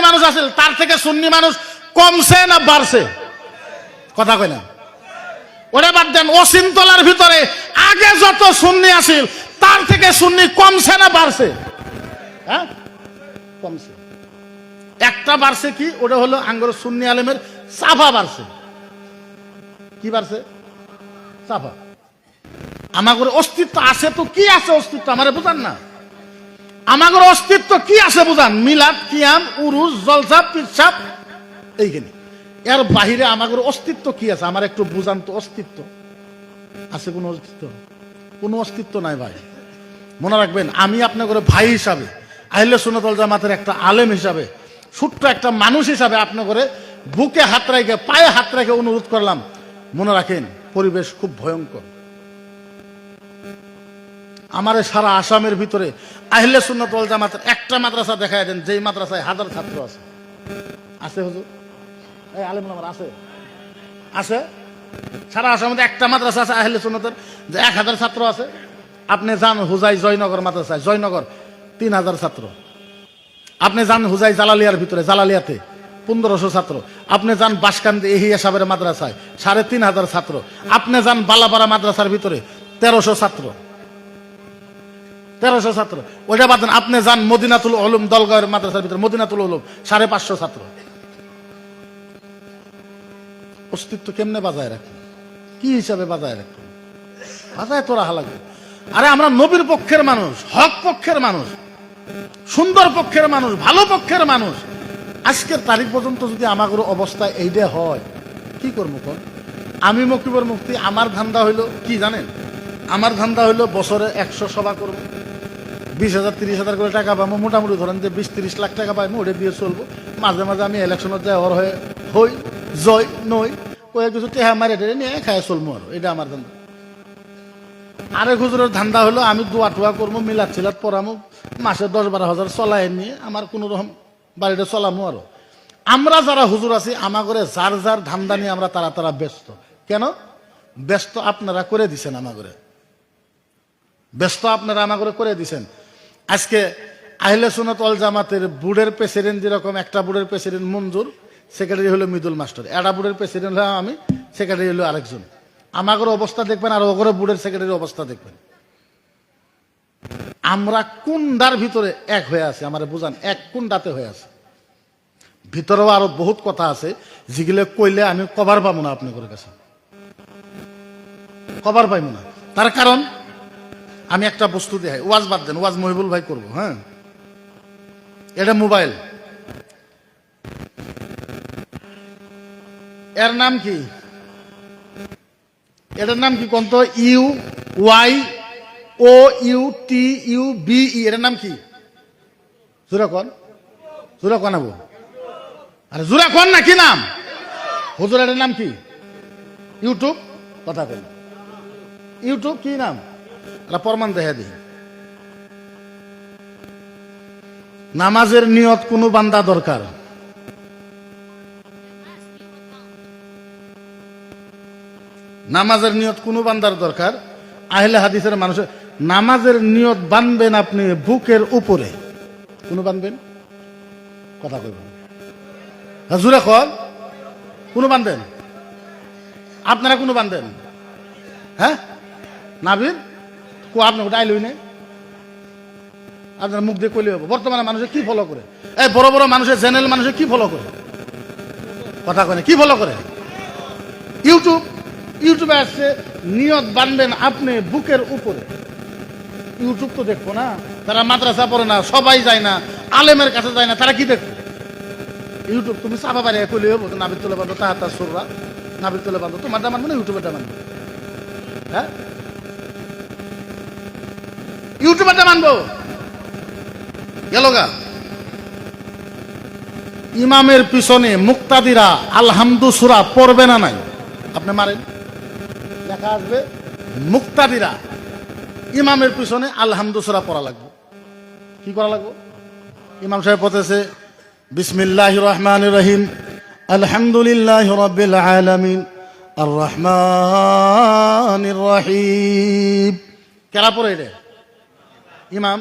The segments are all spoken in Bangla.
মানুষ আছে তার থেকে সুন্নি মানুষ কমছে না বাড়ছে? কথা কয় না। ওটা বাদ দেন, অসিনতলার ভিতরে আগে যত সুন্নি আছিল তার থেকে সুন্নি কমছে না বাড়ছে? হ্যাঁ, কমছে। একটা বাড়ছে কি, ওটা হলো আঙ্গর সুন্নি আলেমের সাফা বাড়ছে। কি বাড়ছে? সাফা। আমাদের অস্তিত্ব আছে তো কি আছে অস্তিত্ব আমারে বুঝান না। আমাদের অস্তিত্ব কি আছে বুঝান? মিলাদ, কিয়াম, উরুস, জলসা, পিরসাব, এইখানে। এর বাহিরে আমাদের অস্তিত্ব কি আছে আমার একটু বুঝান তো। অস্তিত্ব আছে? কোন অস্তিত্ব? কোন অস্তিত্ব নাই ভাই। মনে রাখবেন, আমি আপনাদের ভাই হিসাবে, আহলে সুন্নাত ওয়াল জামাতের একটা আলেম হিসাবে, ছোট্ট একটা মানুষ হিসাবে আপনাদের বুকে হাত রেখে, পায়ে হাত রেখে অনুরোধ করলাম, মনে রাখেন পরিবেশ খুব ভয়ঙ্কর। আমারে সারা আসামের ভিতরে আহলে সুন্নাত ওয়াল জামাতের একটা মাদ্রাসা দেখায় দেন যেই মাদ্রাসায় 1000 ছাত্র আছে। আছে হুজুর? এই আলেম আমার আছে? আছে? সারা আসামে একটা মাদ্রাসা আছে আহলে সুন্নাতের যে 1000 ছাত্র আছে? আপনি যান হুজাই জয়নগর মাদ্রাসায়, জয়নগর 3000 ছাত্র। আপনি যান হুজাই জালালিয়ার ভিতরে, জালালিয়াতে 1500 ছাত্র। আপনি যান বাসকান্দি এহিয়া সাহেবের মাদ্রাসায় 3500 ছাত্র। আপনি যান বালাপাড়া মাদ্রাসার ভিতরে 1300 ছাত্র। 1300 ছাত্র। ওইটা বাদ দেন, আপনি যান মদিনাতুল উলুম দলগাঁওয়ের মাদ্রাসার ভিতরে, মদিনাতুল উলুম 550 ছাত্র। অস্তিত্ব কেমনে বাজায় রাখে? কি হিসাবে বাজায় রাখে? বাজায় তো রাখা লাগবে। আরে আমরা নবীর পক্ষের মানুষ, হক পক্ষের মানুষ, সুন্দর পক্ষের মানুষ, ভালো পক্ষের মানুষ। আজকের তারিখ পর্যন্ত যদি আমাদের অবস্থা এইটা হয়, কি করবো কোন? আমি মকিবর মুফতি, আমার ধান্দা হইলো কি জানেন? আমার ধান্দা হইলো বছরে 100 সভা করবো, 20,000 30,000 করে টাকা পাবো। মোটামুটি ধরেন যে 20-30 লাখ টাকা পাইবো, ওটা দিয়ে চলবো। মাঝে মাঝে আমি ইলেকশনত যাই ওর হয়ে হই, জয় নই, কয়েক কিছু টেহা মারে টেরে নিয়ে খায় চলবো। আর এটা আমার ধান্দা। আরেক হুজুরের ধান্দা হলো আমি দোয়া টোয়া করবো, মিলাদ ছিলাদ পড়ামো, মাসে 10-12 হাজার চলাই নিয়ে আমার কোনো রকম বাড়িটা চলামো। আরো আমরা যারা হুজুর আছি, আমাদের যার যার ধান্দা নিয়ে আমরা তারা ব্যস্ত। কেন ব্যস্ত? আপনারা করে দিছেন আমাদের ব্যস্ত, আপনারা আমাদের করে দিছেন। আজকে আহলে সুন্নাত ওয়াল জামাতের বুড়ের প্রেসিডেন্ট যেরকম, একটা বুড়ের প্রেসিডেন্ট মঞ্জুর, সেক্রেটারি হলো মৃদুল মাস্টার, একটা বুড়ের প্রেসিডেন্ট হলো আমি, সেক্রেটারি হলো আরেকজন। আমাদের অবস্থা দেখবেন আর ওগরে বুড়ের সেক্রেটারির অবস্থা দেখবেন। আমরা কুন্ডার ভিতরে এক হয়ে আছি, আমার বুঝান, এক কুন্ডাতে হয়ে আছে। ভিতরেও আরো বহুত কথা আছে যেগুলো কইলে আমি কভার পাবো না, আপনাদের কাছে কভার পাইবো না। তার কারণ আমি একটা বস্তু দেখাই, ওয়াজ বাদ দেন, ওয়াজ মহিবুল ভাই করবো। হ্যাঁ, এটা মোবাইল, এর নাম কি? এটার নাম কি কোন তো? UYOUTUBE, এটার নাম কি? জোরা কন, জোরা কন আবু, আরে জোরা কন না, কি নাম হুজুর? এটার নাম কি? ইউটিউব? কথা বল, ইউটিউব কি নাম? প্রমাণ দেখা দিই। নামাজের নিয়ত কোন বান্দা দরকার? নামাজের নিয়ত কোন বান্দার দরকার? আহলে হাদিসের মানুষের নামাজের নিয়ত বানবেন আপনি বুকের উপরে। কোন বানবেন? কথা কইবেন হাজুরা কল, কোন বানবেন? আপনারা কোন বানবেন? হ্যাঁ, নাবির কো আপনি ওটা আইলই নেই, আপনার মুখ দিয়ে কইলে হবে। বর্তমানে মানুষের কি ফলো করে? এই বড় বড় মানুষের জেনারেল মানুষের কি ফলো করে? কথা কয় না, কি ফলো করে? ইউটিউব। ইউটিউবে আসছে নিয়ত বানবেন আপনি বুকের উপরে। ইউটিউব তো দেখবো না, তারা মাদ্রাসা পড়ে না, সবাই যায় না, আলেমের কাছে যায় না, তারা কি দেখবে? ইউটিউব তুমি চাপা পারে কইলে হবো, নাবির তোলে বাঁধো, তাহার সুররা নাবির তোলে বাঁধো, তোমারটা মানবো না ইউটিউবেরটা মানবো? হ্যাঁ, ইউটিউবেরটা মানবো। গেলগা ইমামের পিছনে মুক্তাদিরা আলহামদু সূরা পড়বে না নাই? আপনি মারেন, লেখা আসবে মুক্তাদিরা ইমামের পিছনে আলহামদু সূরা পড়া লাগবে। কি করা লাগবে? ইমাম সাহেব বলতেছে বিসমিল্লাহির রহমানির রহিম, আলহামদুলিল্লাহি রাব্বিল আলামিন, আর রহমানির রহিম। কেরা পড়ে এটা? ইমাম।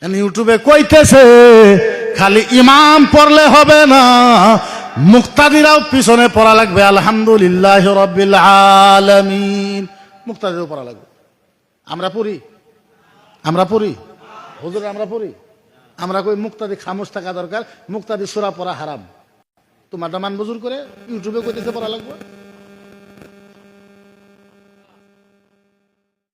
ইউটিউবে কইতেছে খালি ইমাম পড়লে হবে না, মুক্তাদিরাও পিছনে পড়া লাগবে। আলহামদুলিল্লাহ রাব্বিল আলামিন, মুক্তাদিরাও পড়া লাগবে। আমরা পড়ি, আমরা পড়ি, হুজুর আমরা পড়ি। আমরা কই মুক্তাদি খামোশ থাকা দরকার, মুক্তাদি সূরা পড়া হারাম। তোমারটা মান বুজুর করে ইউটিউবে কইতেছে পড়া লাগবে।